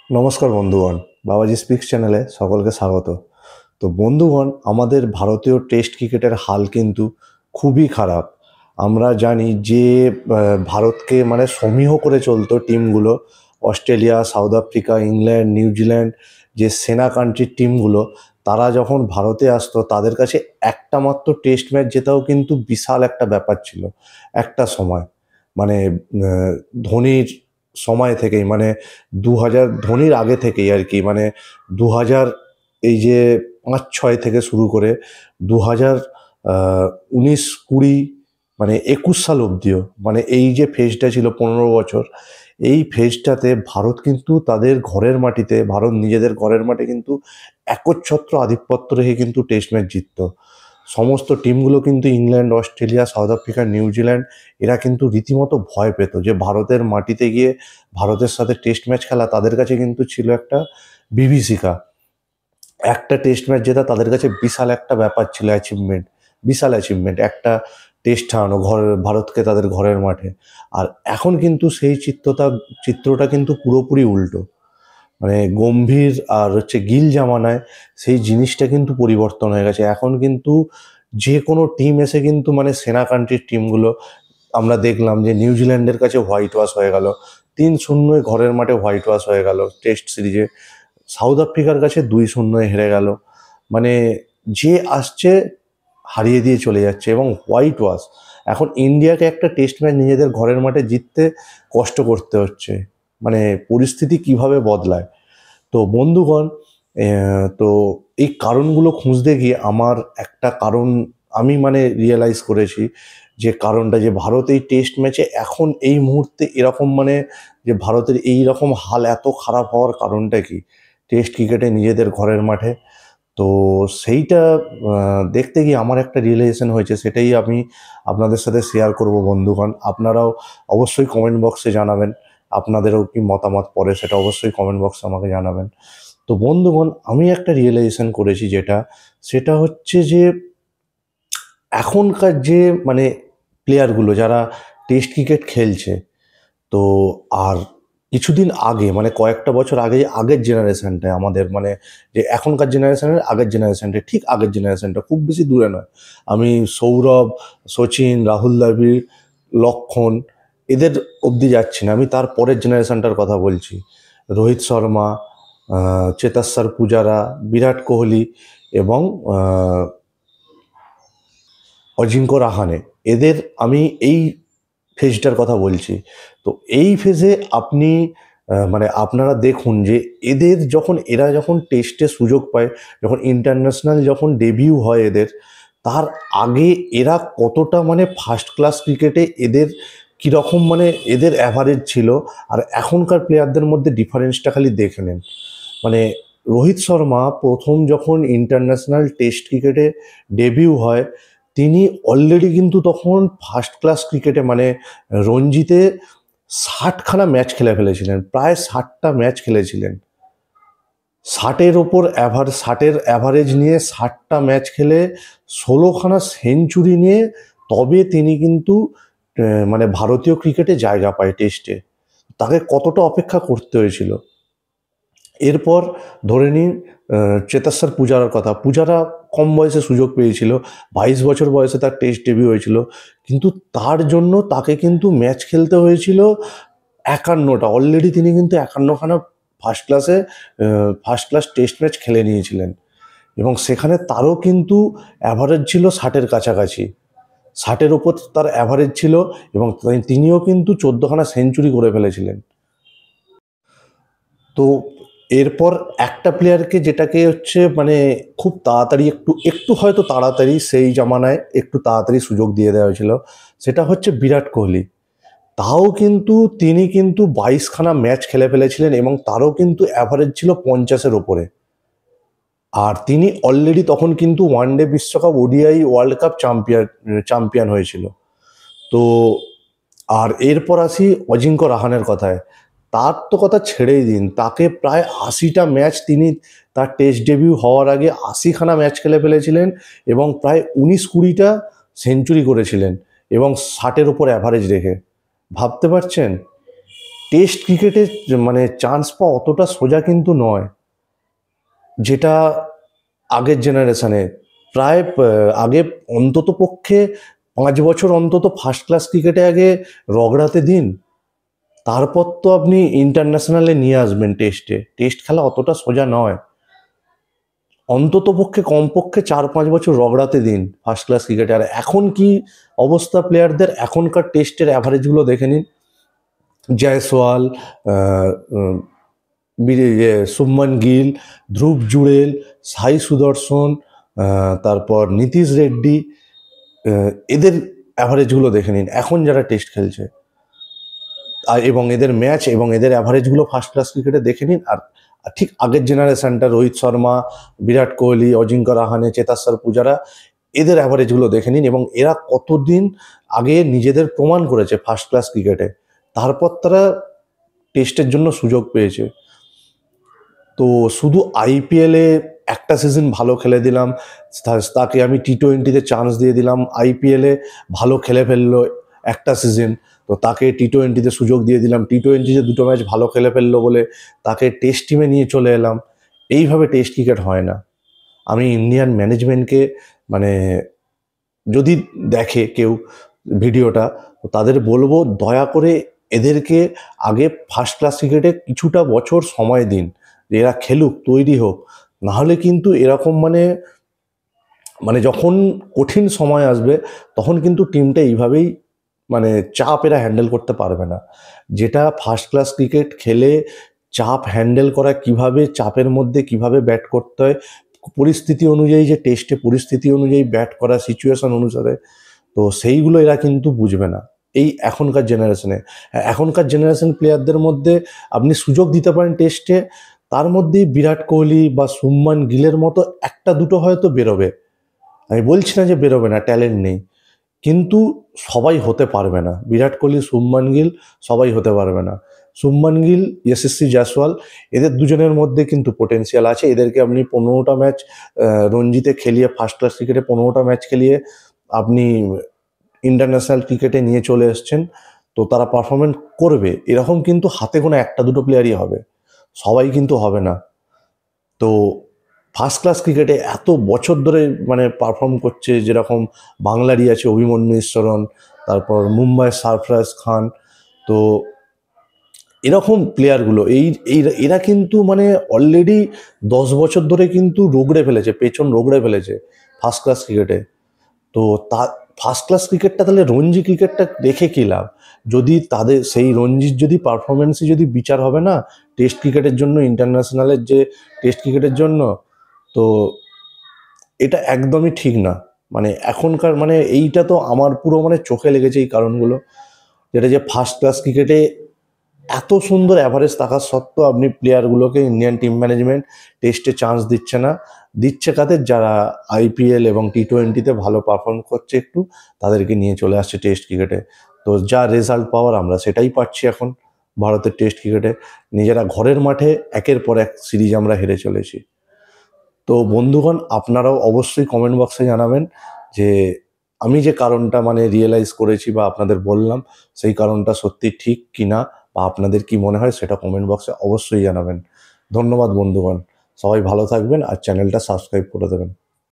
নমস্কার বন্ধুগণ, বাবাজি স্পিক্স চ্যানেলে সকলকে স্বাগত। তো বন্ধুগণ, আমাদের ভারতীয় টেস্ট ক্রিকেটের হাল কিন্তু খুবই খারাপ। আমরা জানি যে ভারতকে মানে সমীহ করে চলতো টিমগুলো, Australia, South Africa, England, New Zealand, যে সেনা কান্ট্রির টিমগুলো, তারা যখন ভারতে আসতো তাদের কাছে একটা মাত্র টেস্ট ম্যাচ জেতাও কিন্তু বিশাল একটা ব্যাপার ছিল একটা সময়। মানে ধোনির সময় থেকেই, মানে 2000 ধোনির আগে থেকেই আর কি, মানে 2000 এই যে 5-6 থেকে শুরু করে 2000 19-20 মানে 21 সাল অবধিও, মানে এই যে ফেজটা ছিল 15 বছর, এই ফেজটাতে ভারত কিন্তু তাদের ঘরের মাটিতে, ভারত নিজেদের ঘরের মাঠে কিন্তু একচ্ছত্র আধিপত্য রেখে কিন্তু টেস্ট ম্যাচ জিততো। সমস্ত টিমগুলো কিন্তু England, Australia, South Africa, New Zealand, এরা কিন্তু রীতিমতো ভয় পেত যে ভারতের মাটিতে গিয়ে ভারতের সাথে টেস্ট ম্যাচ খেলা তাদের কাছে কিন্তু ছিল একটা বিভীষিকা। একটা টেস্ট ম্যাচ জেতা তাদের কাছে বিশাল একটা ব্যাপার ছিল, অ্যাচিভমেন্ট, বিশাল অ্যাচিভমেন্ট একটা টেস্ট হারানো ভারতকে তাদের ঘরের মাঠে। আর এখন কিন্তু সেই চিত্রটা কিন্তু পুরোপুরি উল্টো। মানে গম্ভীর আর গিল জামানায় সেই জিনিসটা কিন্তু পরিবর্তন হয়ে গেছে। এখন কিন্তু যে কোনো টিম এসে কিন্তু, মানে সেনা কান্ট্রির টিমগুলো, আমরা দেখলাম যে নিউজিল্যান্ডের কাছে হোয়াইট ওয়াশ হয়ে গেল, 3-0 ঘরের মাঠে হোয়াইট ওয়াশ হয়ে গেল টেস্ট সিরিজে। সাউথ আফ্রিকার কাছে 2-0 হেরে গেল। মানে যে আসছে হারিয়ে দিয়ে চলে যাচ্ছে, এবং হোয়াইট ওয়াশ। এখন ইন্ডিয়াকে একটা টেস্ট ম্যাচ নিজেদের ঘরের মাঠে জিততে কষ্ট করতে হচ্ছে। মানে পরিস্থিতি কিভাবে বদলায়। তো বন্ধুগণ, তো এই কারণগুলো খুঁজতে গিয়ে আমার একটা কারণ আমি মানে রিয়েলাইজ করেছি, যে কারণটা যে ভারত এই টেস্ট ম্যাচে এখন এই মুহূর্তে এরকম, মানে যে ভারতের এই রকম হাল এত খারাপ হওয়ার কারণটা কি টেস্ট ক্রিকেটে নিজেদের ঘরের মাঠে। তো সেইটা দেখতে গিয়ে আমার একটা রিয়েলাইজেশন হয়েছে, সেটাই আমি আপনাদের সাথে শেয়ার করব বন্ধুগণ। আপনারাও অবশ্যই কমেন্ট বক্সে জানাবেন আপনাদেরও কি মতামত পড়ে, সেটা অবশ্যই কমেন্ট বক্সে আমাকে জানাবেন। তো বন্ধুগণ, আমি একটা রিয়েলাইজেশন করেছি, সেটা হচ্ছে যে এখনকার যে মানে প্লেয়ারগুলো যারা টেস্ট ক্রিকেট খেলছে, তো আর কিছুদিন আগে, মানে কয়েকটা বছর আগে, আগের জেনারেশনটায় আমাদের, মানে যে এখনকার জেনারেশনের আগের জেনারেশনটা, ঠিক আগের জেনারেশনটা, খুব বেশি দূরে নয়। আমি সৌরভ, সচিন, রাহুল দ্রাবিড়, লক্ষণ, এদের অবধি যাচ্ছি না, আমি তার পরের জেনারেশনটার কথা বলছি। রোহিত শর্মা, চেতেশ্বর পূজারা, বিরাট কোহলি এবং অজিঙ্ক্য রাহানে, এদের আমি এই ফেজটার কথা বলছি। তো এই ফেজে আপনি মানে আপনারা দেখুন যে এরা যখন টেস্টে সুযোগ পায়, যখন ইন্টারন্যাশনাল যখন ডেবিউ হয় এদের, তার আগে এরা কতটা মানে ফার্স্ট ক্লাস ক্রিকেটে এদের কীরকম, মানে এদের অ্যাভারেজ ছিল। আর এখনকার প্লেয়ারদের মধ্যে ডিফারেন্সটা খালি দেখে নেন। মানে রোহিত শর্মা প্রথম যখন ইন্টারন্যাশনাল টেস্ট ক্রিকেটে ডেবিউ হয়, তিনি অলরেডি কিন্তু তখন ফার্স্ট ক্লাস ক্রিকেটে, মানে রঞ্জিতে 60খানা ম্যাচ খেলে ফেলেছিলেন, প্রায় 60টা ম্যাচ খেলেছিলেন। 60-এর অ্যাভারেজ নিয়ে 60টা ম্যাচ খেলে 16খানা সেঞ্চুরি নিয়ে তবে তিনি কিন্তু মানে ভারতীয় ক্রিকেটে জায়গা পায় টেস্টে। তাকে কতটা অপেক্ষা করতে হয়েছিল। এরপর ধরে নিন চেতেশ্বর পূজারার কথা। পূজারা কম বয়সে সুযোগ পেয়েছিল, 22 বছর বয়সে তার টেস্ট ডেবিউ হয়েছিল, কিন্তু তার জন্য তাকে কিন্তু ম্যাচ খেলতে হয়েছিল 51টা। অলরেডি তিনি কিন্তু 51খানা ফার্স্ট ক্লাস টেস্ট ম্যাচ খেলে নিয়েছিলেন, এবং সেখানে তারও কিন্তু অ্যাভারেজ ছিল 60-এর কাছাকাছি, 60-এর ওপর তার অ্যাভারেজ ছিল, এবং তিনিও কিন্তু 14খানা সেঞ্চুরি করে ফেলেছিলেন। তো এরপর একটা প্লেয়ারকে, যেটাকে মানে খুব তাড়াতাড়ি, একটু একটু হয়তো তাড়াতাড়ি, সেই জামানায় একটু তাড়াতাড়ি সুযোগ দিয়ে দেওয়া হয়েছিল, সেটা হচ্ছে বিরাট কোহলি। তাও কিন্তু তিনি কিন্তু 22খানা ম্যাচ খেলে ফেলেছিলেন, এবং তারও কিন্তু অ্যাভারেজ ছিল 50-এর ওপরে। আর তিনি অলরেডি তখন কিন্তু ওয়ানডে বিশ্বকাপ, ওডিআই ওয়ার্ল্ড কাপ চ্যাম্পিয়ন হয়েছিল। তো আর এরপর আসি অজিঙ্ক্য রাহানের কথায়। তার তো কথা ছেড়েই দিন, তাকে প্রায় 80টা ম্যাচ, তিনি তার টেস্ট ডেবিউ হওয়ার আগে 80খানা ম্যাচ খেলে ফেলেছিলেন, এবং প্রায় 19-20টা সেঞ্চুরি করেছিলেন, এবং 60-এর ওপর অ্যাভারেজ রেখে। ভাবতে পারছেন? টেস্ট ক্রিকেটে মানে চান্স পাওয়া অতটা সোজা কিন্তু নয়, যেটা আগের জেনারেশনে প্রায় আগে অন্তত পক্ষে 5 বছর অন্তত ফার্স্ট ক্লাস ক্রিকেটে আগে রগড়াতে দিন, তারপর তো আপনি ইন্টারন্যাশনালে নিয়ে আসবেন। টেস্ট খেলা অতটা সোজা নয়, অন্তত পক্ষে কমপক্ষে 4-5 বছর রগড়াতে দিন ফার্স্ট ক্লাস ক্রিকেটে। আর এখন কি অবস্থা প্লেয়ারদের, এখনকার টেস্টের অ্যাভারেজগুলো দেখে নিন। জয়সওয়াল, শুভমান গিল, ধ্রুব জুড়েল, সাই সুদর্শন, তারপর নীতিশ রেড্ডি, এদের অ্যাভারেজগুলো দেখে নিন এখন যারা টেস্ট খেলছে, আর এবং এদের ম্যাচ এবং এদের অ্যাভারেজগুলো ফার্স্ট ক্লাস ক্রিকেটে দেখে নিন। আর ঠিক আগের জেনারেশনটা রোহিত শর্মা, বিরাট কোহলি, অজিঙ্ক্য রাহানে, চেতেশ্বর পূজারা, এদের অ্যাভারেজগুলো দেখে নিন এবং এরা কতদিন আগে নিজেদের প্রমাণ করেছে ফার্স্ট ক্লাস ক্রিকেটে, তারপর তারা টেস্টের জন্য সুযোগ পেয়েছে। তো শুধু আইপিএলে একটা সিজন ভালো খেলে দিলাম, তাকে আমি টি-20-তে চান্স দিয়ে দিলাম, আইপিএলে ভালো খেলে ফেললো একটা সিজন, তো তাকে টি-20-তে সুযোগ দিয়ে দিলাম, টি-20-তে 2টো ম্যাচ ভালো খেলে ফেললো বলে তাকে টেস্ট টিমে নিয়ে চলে এলাম। এইভাবে টেস্ট ক্রিকেট হয় না। আমি ইন্ডিয়ান ম্যানেজমেন্টকে মানে যদি দেখে কেউ ভিডিওটা, তো তাদের বলবো দয়া করে এদেরকে আগে ফার্স্ট ক্লাস ক্রিকেটে কিছুটা বছর সময় দিন, যে এরা খেলুক, তৈরি হোক। নাহলে কিন্তু এরকম মানে মানে যখন কঠিন সময় আসবে তখন কিন্তু টিমটা এইভাবেই মানে চাপ এরা হ্যান্ডেল করতে পারবে না। যেটা ফার্স্ট ক্লাস ক্রিকেট খেলে চাপ হ্যান্ডেল করা কিভাবে, চাপের মধ্যে কিভাবে ব্যাট করতে হয়, পরিস্থিতি অনুযায়ী, যে টেস্টে পরিস্থিতি অনুযায়ী ব্যাট করা, সিচুয়েশন অনুসারে, তো সেইগুলো এরা কিন্তু বুঝবে না এই এখনকার জেনারেশনে। এখনকার জেনারেশন প্লেয়ারদের মধ্যে আপনি সুযোগ দিতে পারেন টেস্টে, তার মধ্যেই বিরাট কোহলি বা শুভমান গিলের মতো একটা দুটো হয়তো বেরোবে। আমি বলছি না যে বেরোবে না, ট্যালেন্ট নেই, কিন্তু সবাই হতে পারবে না। বিরাট কোহলি, শুভমান গিল সবাই হতে পারবে না। শুভমান গিল, যশস্বী জয়সওয়াল, এদের দুজনের মধ্যে কিন্তু পোটেন্সিয়াল আছে। এদেরকে আপনি 15টা ম্যাচ রঞ্জিতে খেলিয়ে, ফার্স্ট ক্লাস ক্রিকেটে 15টা ম্যাচ খেলিয়ে আপনি ইন্টারন্যাশনাল ক্রিকেটে নিয়ে চলে এসছেন, তো তারা পারফরমেন্স করবে। এরকম কিন্তু হাতে গোনা একটা দুটো প্লেয়ারই হবে, সবাই কিন্তু হবে না। তো ফার্স্ট ক্লাস ক্রিকেটে এত বছর ধরে মানে পারফর্ম করছে, যেরকম বাংলারই আছে অভিমন্যু ঈশ্বরন, তারপর মুম্বাই সারফরাজ খান, তো এরকম প্লেয়ারগুলো এরা কিন্তু মানে অলরেডি 10 বছর ধরে কিন্তু রোগড়ে ফেলেছে, পেছন রোগড়ে ফেলেছে ফার্স্ট ক্লাস ক্রিকেটে। তো তা ফার্স্ট ক্লাস ক্রিকেটটা তাহলে রঞ্জি ক্রিকেটটা রেখে কী লাভ, যদি তাদের সেই রঞ্জির যদি পারফরমেন্সই যদি বিচার হবে না টেস্ট ক্রিকেটের জন্য, ইন্টারন্যাশনালের যে টেস্ট ক্রিকেটের জন্য, তো এটা একদমই ঠিক না। মানে এখনকার মানে এইটা তো আমার পুরো মানে চোখে লেগেছে এই কারণগুলো, যেটা যে ফার্স্ট ক্লাস ক্রিকেটে এত সুন্দর অ্যাভারেজ থাকা সত্ত্বেও আপনি প্লেয়ারগুলোকে, ইন্ডিয়ান টিম ম্যানেজমেন্ট টেস্টে চান্স দিচ্ছে না। দিচ্ছে কাদের, যারা আইপিএল এবং টি-20-তে ভালো পারফর্ম করছে একটু, তাদেরকে নিয়ে চলে আসছে টেস্ট ক্রিকেটে। তো যা রেজাল্ট পাওয়ার আমরা সেটাই পাচ্ছি এখন ভারতের টেস্ট ক্রিকেটে। নিজেরা ঘরের মাঠে একের পর এক সিরিজ আমরা হেরে চলেছি। তো বন্ধুগণ, আপনারাও অবশ্যই কমেন্ট বক্সে জানাবেন যে আমি যে কারণটা মানে রিয়েলাইজ করেছি বা আপনাদের বললাম, সেই কারণটা সত্যি ঠিক কি না, বা আপনাদের কি মনে হয় সেটা কমেন্ট বক্সে অবশ্যই জানাবেন। ধন্যবাদ বন্ধুগণ, সবাই ভালো থাকবেন আর চ্যানেলটা সাবস্ক্রাইব করে দেবেন।